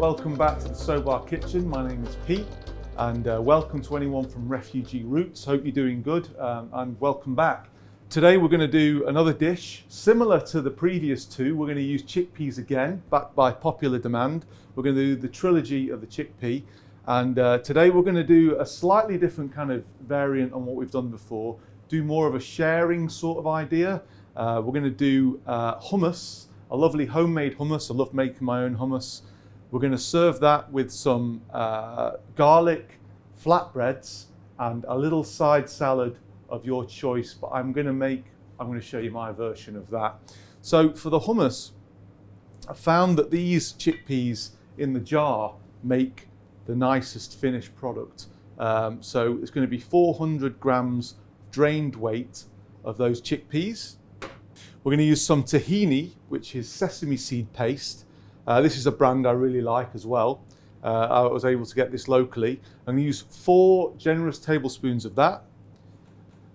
welcome back to the Sobar kitchen. My name is Pete, and welcome to anyone from Refugee Roots. Hope you're doing good, and welcome back. Today we're going to do another dish similar to the previous two. We're going to use chickpeas again, backed by popular demand. We're going to do the trilogy of the chickpea, and today we're going to do a slightly different kind of variant on what we've done before. Do more of a sharing sort of idea. We're going to do hummus, a lovely homemade hummus. I love making my own hummus. We're going to serve that with some garlic flatbreads and a little side salad of your choice, but I'm going to show you my version of that. So for the hummus, I found that these chickpeas in the jar make the nicest finished product. So it's going to be 400 grams drained weight of those chickpeas. We're going to use some tahini, which is sesame seed paste. This is a brand I really like as well. I was able to get this locally. I'm going to use 4 generous tablespoons of that,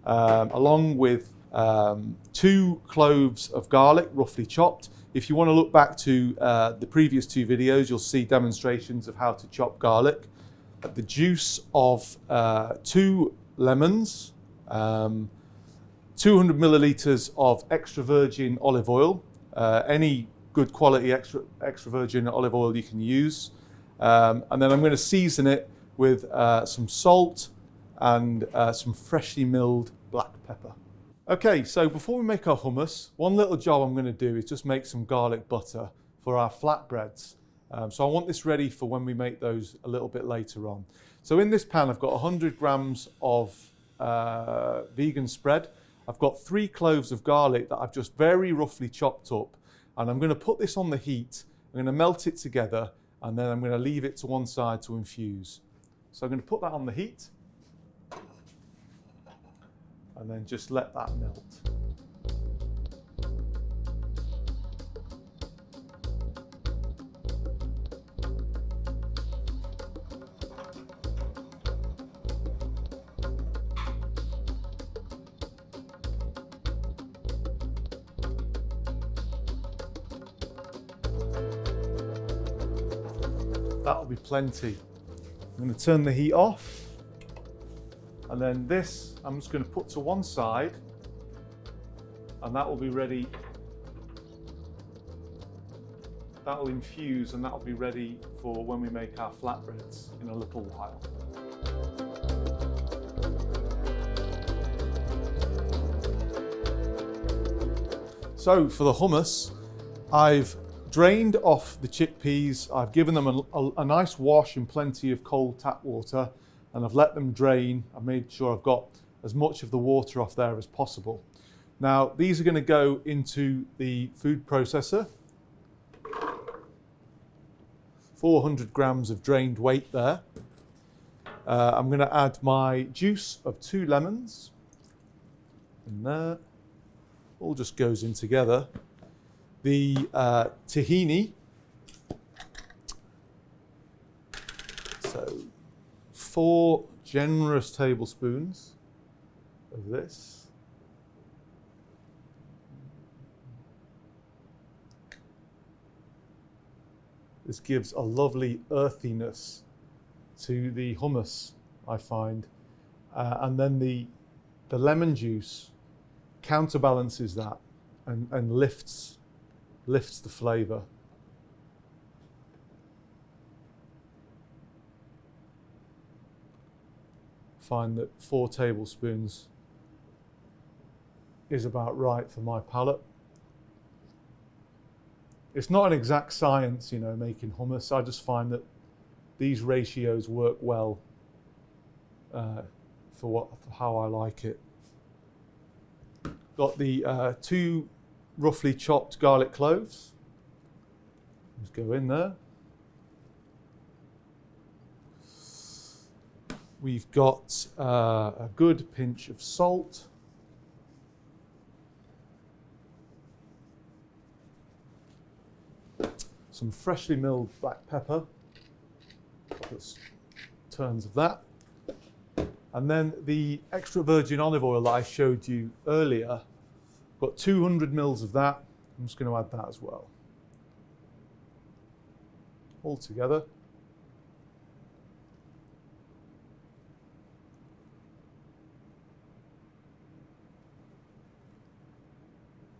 along with 2 cloves of garlic, roughly chopped. If you want to look back to the previous 2 videos, you'll see demonstrations of how to chop garlic. The juice of 2 lemons, 200 millilitres of extra virgin olive oil, any good quality extra virgin olive oil you can use. And then I'm going to season it with some salt and some freshly milled black pepper. Okay, so before we make our hummus, one little job I'm going to do is just make some garlic butter for our flatbreads. So I want this ready for when we make those a little bit later on. So in this pan I've got 100 grams of vegan spread. I've got 3 cloves of garlic that I've just very roughly chopped up, and I'm going to put this on the heat. I'm going to melt it together, and then I'm going to leave it to one side to infuse. So I'm going to put that on the heat and then just let that melt. That'll be plenty. I'm going to turn the heat off, and then this I'm just going to put to one side, and that will be ready. That will infuse, and that will be ready for when we make our flatbreads in a little while. So for the hummus, I've drained off the chickpeas. I've given them a nice wash in plenty of cold tap water, and I've let them drain. I've made sure I've got as much of the water off there as possible. Now these are going to go into the food processor. 400 grams of drained weight there. I'm going to add my juice of 2 lemons in there. All just goes in together. The tahini, so 4 generous tablespoons of this. This gives a lovely earthiness to the hummus, I find, and then the lemon juice counterbalances that and lifts the flavour. Find that 4 tablespoons is about right for my palate. It's not an exact science, you know, making hummus. I just find that these ratios work well for how I like it. Got the 2 roughly chopped garlic cloves. Just go in there. We've got a good pinch of salt. Some freshly milled black pepper. Turns of that. And then the extra virgin olive oil that I showed you earlier, got 200 mils of that. I'm just going to add that as well. all together.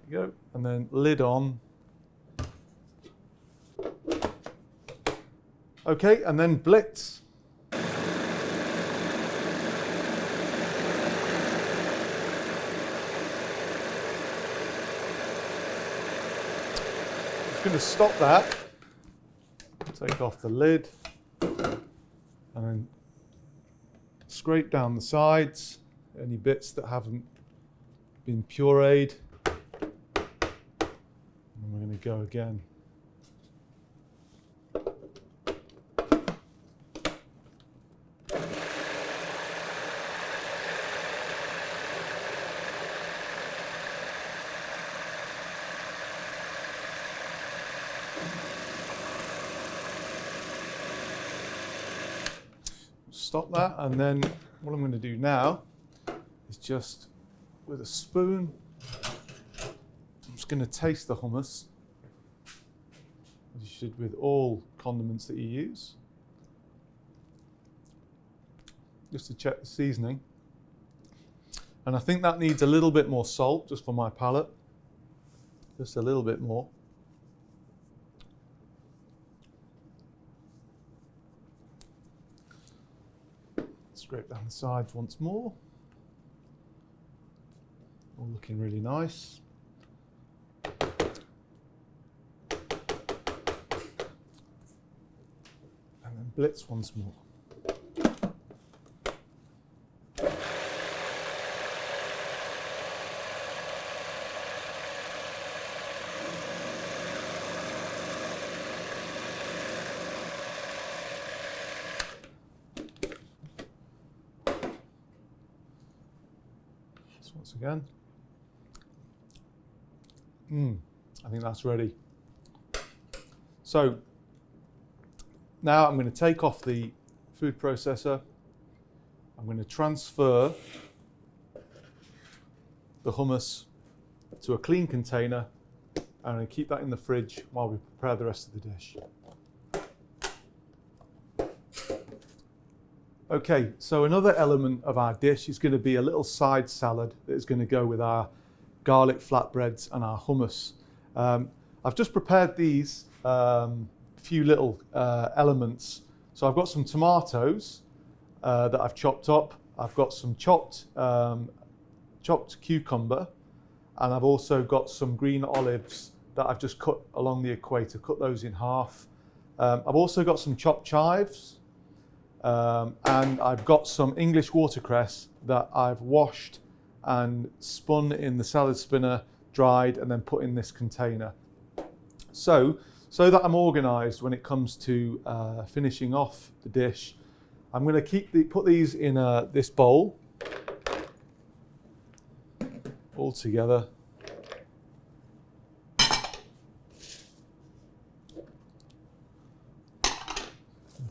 There you go, and then lid on. Okay, and then blitz. Just going to stop that, take off the lid, and then scrape down the sides, any bits that haven't been pureed. And we're going to go again. Stop that, and then what I'm going to do now is just with a spoon, I'm just going to taste the hummus, as you should with all condiments that you use, just to check the seasoning. And I think that needs a little bit more salt, just for my palate, just a little bit more. Scrape down the sides once more. All looking really nice. And then blitz once more. Once again. I think that's ready. So now I'm going to take off the food processor. I'm going to transfer the hummus to a clean container, and I'm going to keep that in the fridge while we prepare the rest of the dish. Okay, so another element of our dish is going to be a little side salad that is going to go with our garlic flatbreads and our hummus. I've just prepared these few little elements. So I've got some tomatoes that I've chopped up. I've got some chopped cucumber, and I've also got some green olives that I've just cut along the equator, cut those in half. I've also got some chopped chives. And I've got some English watercress that I've washed and spun in the salad spinner, dried, and then put in this container. So that I'm organised when it comes to finishing off the dish, I'm going to put these in this bowl all together.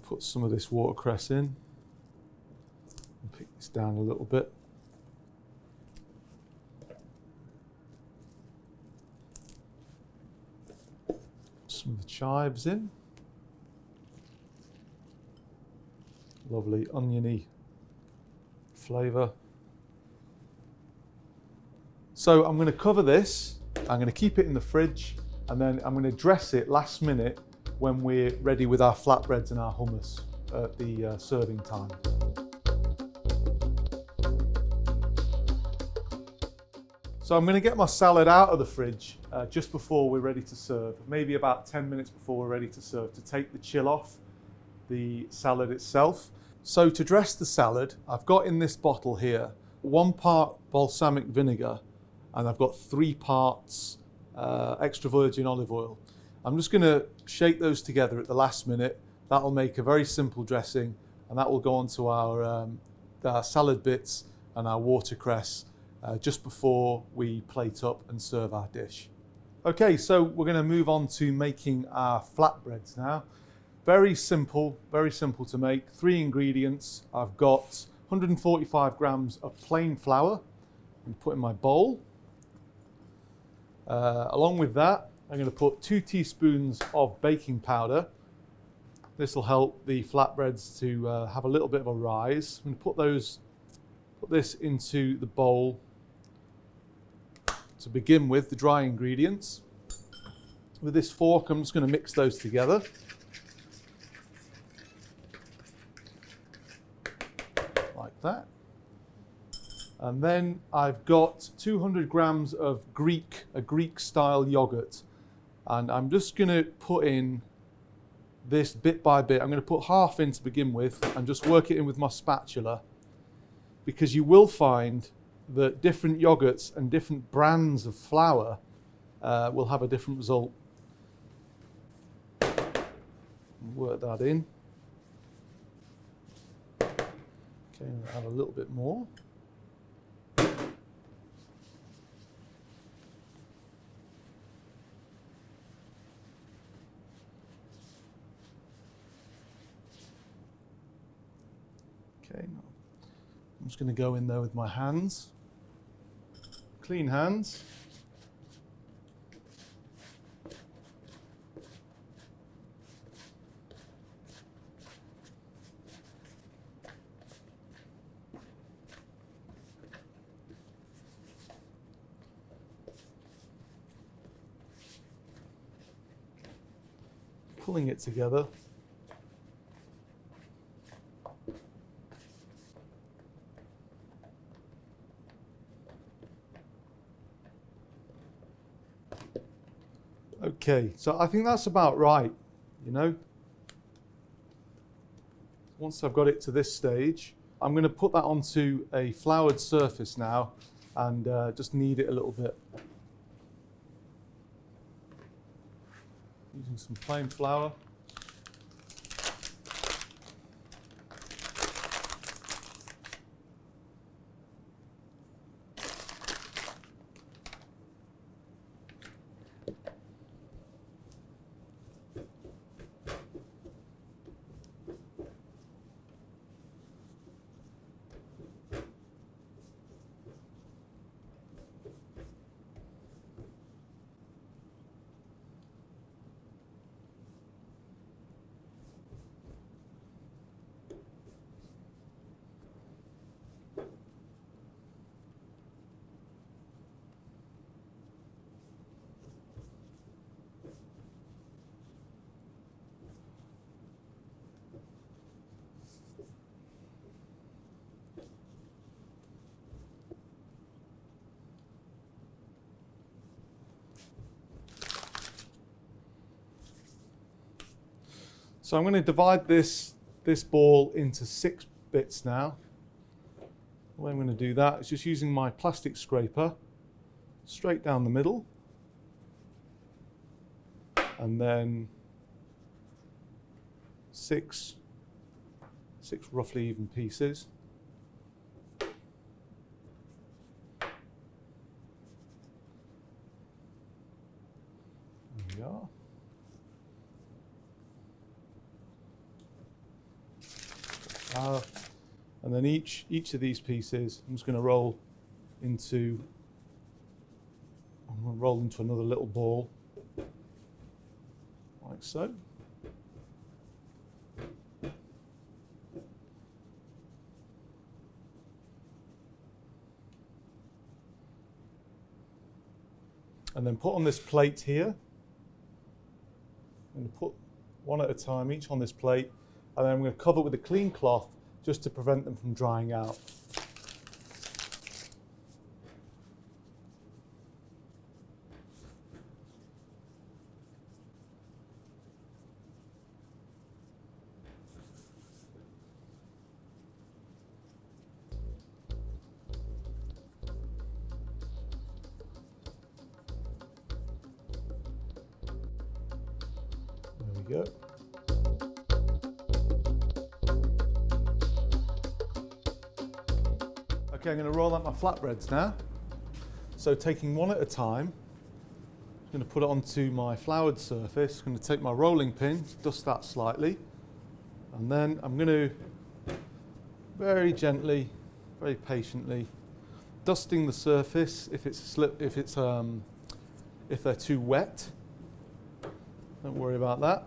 Put some of this watercress in and pick this down a little bit. Some of the chives in. Lovely oniony flavour. So I'm going to cover this, I'm going to keep it in the fridge, and then I'm going to dress it last minute when we're ready with our flatbreads and our hummus at the serving time. So I'm going to get my salad out of the fridge just before we're ready to serve, maybe about 10 minutes before we're ready to serve, to take the chill off the salad itself. So to dress the salad, I've got in this bottle here 1 part balsamic vinegar, and I've got 3 parts extra virgin olive oil. I'm just going to shake those together at the last minute. That'll make a very simple dressing, and that will go onto our salad bits and our watercress just before we plate up and serve our dish. Okay, so we're going to move on to making our flatbreads now. Very simple to make. 3 ingredients. I've got 145 grams of plain flour and put in my bowl. Along with that, I'm going to put 2 teaspoons of baking powder, This will help the flatbreads to have a little bit of a rise. I'm going to put this into the bowl to begin with, the dry ingredients. With this fork, I'm just going to mix those together. Like that. And then I've got 200 grams of a Greek style yogurt. And I'm just going to put in this bit by bit. I'm going to put half in to begin with and just work it in with my spatula, because you will find that different yogurts and different brands of flour will have a different result. Work that in. Okay, add a little bit more. Okay, now I'm just going to go in there with my hands, clean hands. Pulling it together. Okay, so I think that's about right, you know. Once I've got it to this stage, I'm going to put that onto a floured surface now and just knead it a little bit. Using some plain flour. So I'm going to divide this ball into 6 bits now. The way I'm going to do that is just using my plastic scraper, straight down the middle, and then six roughly even pieces. There we are. And then each of these pieces, I'm just going to roll into another little ball, like so. And then put on this plate here. I'm going to put one at a time each on this plate, and then I'm going to cover it with a clean cloth just to prevent them from drying out. There we go. Okay, I'm going to roll out my flatbreads now. So taking one at a time, I'm going to put it onto my floured surface. I'm going to take my rolling pin, dust that slightly, and then I'm going to very gently, very patiently, dusting the surface if they're too wet. Don't worry about that.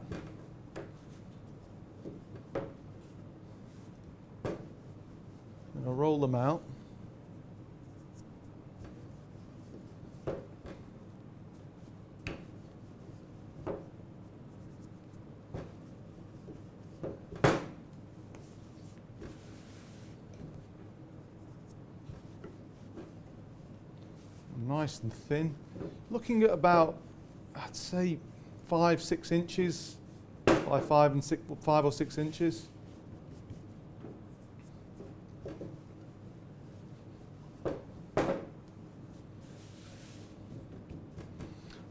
going to roll them out. Nice and thin. Looking at about, I'd say 5-6 inches by 5 or 6 inches.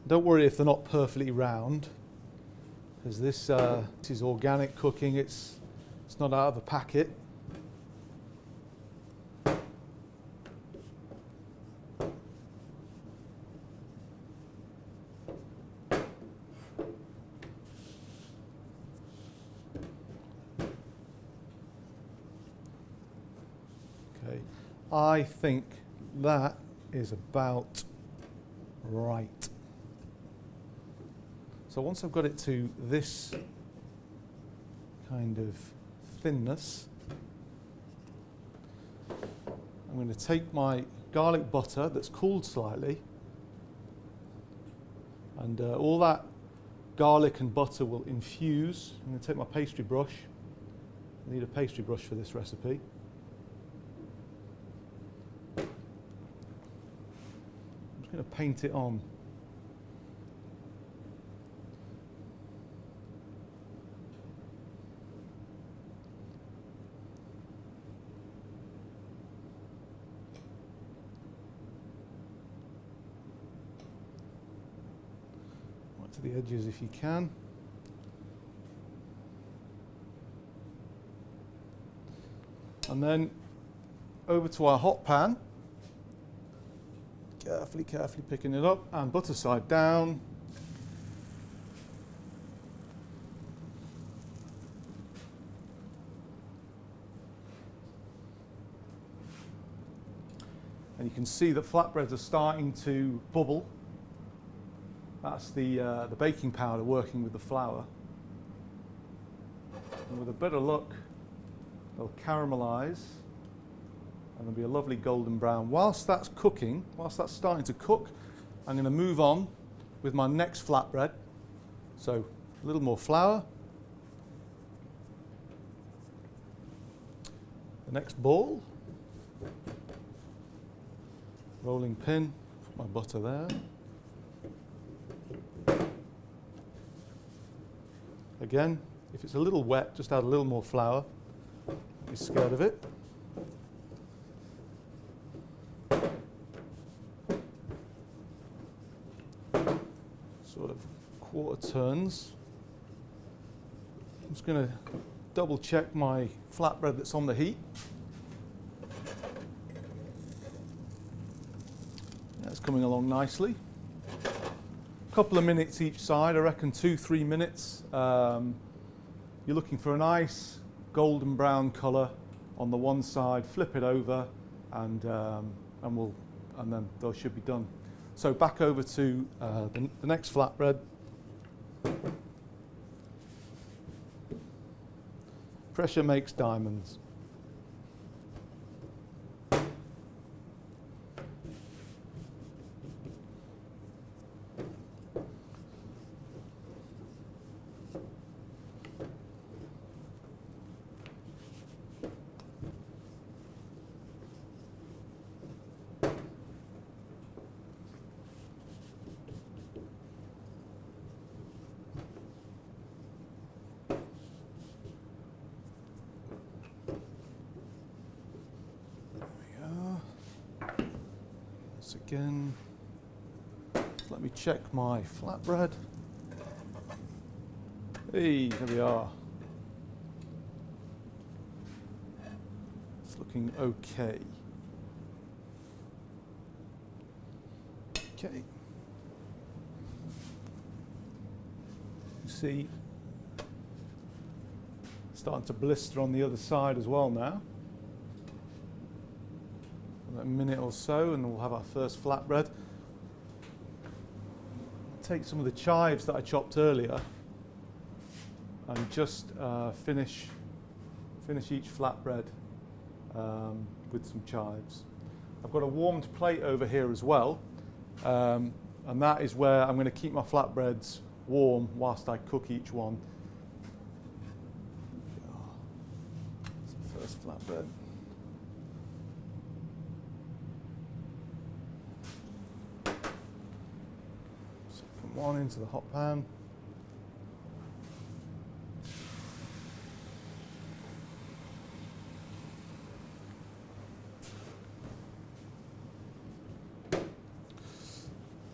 Don't worry if they're not perfectly round, because this is organic cooking. It's not out of a packet. Okay, I think that is about right. So once I've got it to this kind of thinness, I'm going to take my garlic butter that's cooled slightly, and all that garlic and butter will infuse. I'm going to take my pastry brush. I need a pastry brush for this recipe. I'm just going to paint it on. To the edges if you can. And then over to our hot pan, carefully picking it up, and butter side down. And you can see that flatbreads are starting to bubble. That's the baking powder working with the flour. And with a bit of luck, they'll caramelise and there'll be a lovely golden brown. Whilst that's cooking, whilst that's starting to cook, I'm going to move on with my next flatbread. So a little more flour. The next ball. Rolling pin, put my butter there. Again, if it's a little wet, just add a little more flour. Don't be scared of it. Sort of quarter turns. I'm just going to double check my flatbread that's on the heat. That's coming along nicely. Couple of minutes each side, I reckon 2-3 minutes. You're looking for a nice golden brown colour on the one side. Flip it over, and then those should be done. So back over to the next flatbread. Pressure makes diamonds. Again, let me check my flatbread. Hey, there we are. It's looking okay. Okay. You see, starting to blister on the other side as well now. A minute or so and we'll have our first flatbread. Take some of the chives that I chopped earlier and just finish each flatbread with some chives. I've got a warmed plate over here as well, and that is where I'm going to keep my flatbreads warm whilst I cook each one. That's the first flatbread. Second one into the hot pan.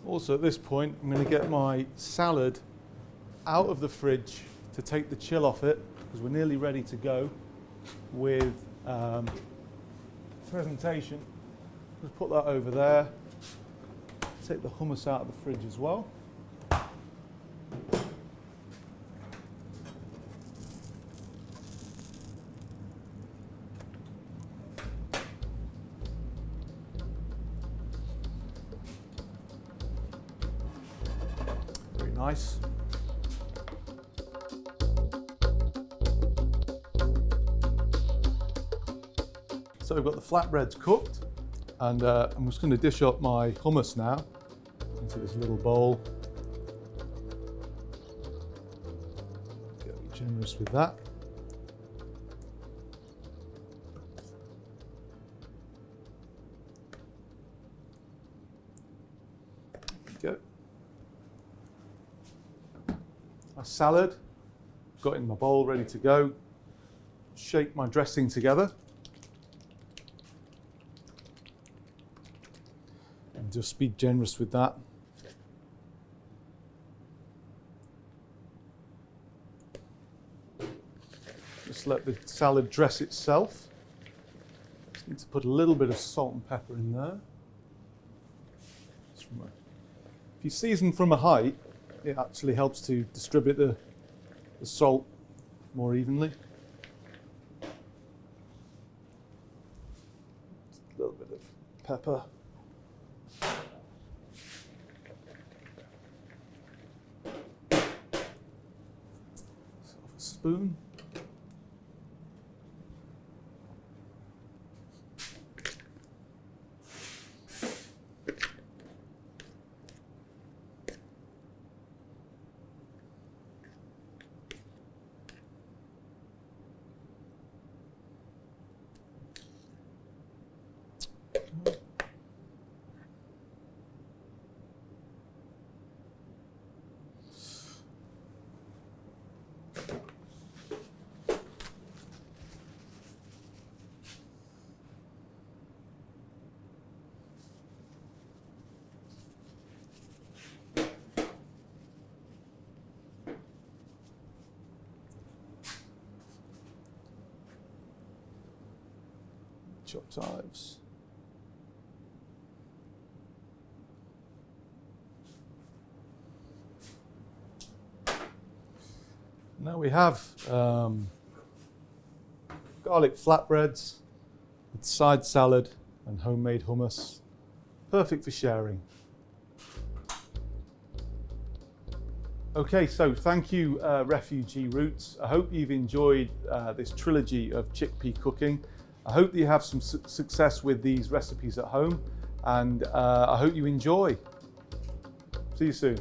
Also at this point, I'm going to get my salad out of the fridge to take the chill off it, because we're nearly ready to go with presentation. Just put that over there. Take the hummus out of the fridge as well. Nice. So we've got the flatbreads cooked, and I'm just going to dish up my hummus now into this little bowl. Get generous with that. There we go. My salad, got in my bowl ready to go. Shake my dressing together. And just be generous with that. Just let the salad dress itself. Just need to put a little bit of salt and pepper in there. If you season from a height, it actually helps to distribute the salt more evenly. Just a little bit of pepper. Sort of a spoon. Chopped chives. Now we have garlic flatbreads with side salad and homemade hummus. Perfect for sharing. Okay, so thank you, Refugee Roots. I hope you've enjoyed this trilogy of chickpea cooking. I hope that you have some success with these recipes at home, and I hope you enjoy. See you soon.